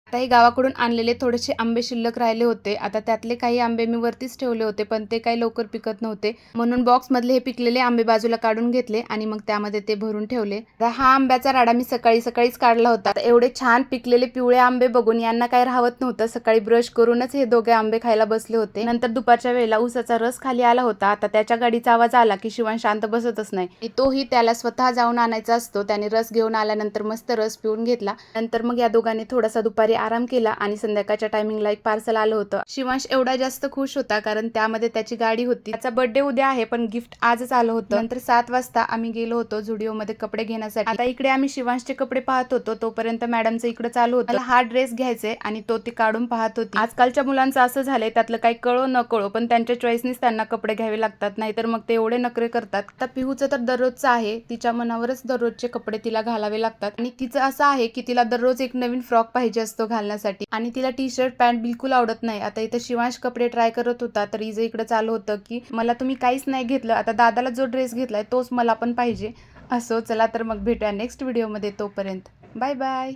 आता हे गावाकडून आणलेले थोडेसे आंबे शिल्लक राहिले होते. आता त्यातले काही आंबे मी वरतीच ठेवले होते, पण ते काही लवकर पिकत नव्हते. म्हणून बॉक्समधले हे पिकलेले आंबे बाजूला काढून घेतले आणि मग त्यामध्ये ते भरून ठेवले. आता हा आंब्याचा राडा मी सकाळीच काढला होता. आता एवढे छान पिकलेले पिवळे आंबे बघून यांना काही राहत नव्हतं. सकाळी ब्रश करूनच हे दोघे आंबे खायला बसले होते. नंतर दुपारच्या वेळेला ऊसाचा रस खाली आला होता. आता त्याच्या गाडीचा आवाज आला की शिवांश शांत बसतच नाही. तोही त्याला स्वतः जाऊन आणायचा असतो. त्याने रस घेऊन आल्यानंतर मस्त रस पिऊन घेतला. नंतर मग या दोघांनी थोडासा दुपारी आराम केला आणि संध्याकाळच्या टायमिंगला एक पार्सल आलं होतं. शिवांश एवढा जास्त खुश होता कारण त्यामध्ये त्याची गाडी होती. त्याचा बर्थडे उद्या आहे पण गिफ्ट आजच आलं होतं. नंतर 7 वाजता आम्ही गेलो होतो झुडिओमध्ये कपडे घेण्यासाठी. आता इकडे आम्ही शिवांशचे कपडे पाहत होतो, तोपर्यंत मॅडमचं इकडे चालू होतं. मला हा ड्रेस घ्यायचे आणि तो ती काढून पाहत होती. आजकालच्या मुलांचं असं झालंय, त्यातलं काही कळो न कळो पण त्यांच्या चॉईसनीच त्यांना कपडे घ्यावे लागतात, नाहीतर मग ते एवढे नखरे करतात. आता पिहूचं तर दररोजचं आहे, तिच्या मनावरच दररोजचे कपडे तिला घालावे लागतात आणि तिचं असं आहे की तिला दररोज एक नवीन फ्रॉक पाहिजे असतो घालण्यासाठी आणि तिला टी शर्ट पॅन्ट बिलकुल आवडत नाही. आता इथं शिवांश कपडे ट्राय करत होता तर इथं इकडे चालू होतं की मला तुम्ही काहीच नाही घेतलं, आता दादाला जो ड्रेस घेतलाय तोच मला पण पाहिजे. असो, चला तर मग भेटूया नेक्स्ट व्हिडिओमध्ये. तोपर्यंत बाय बाय.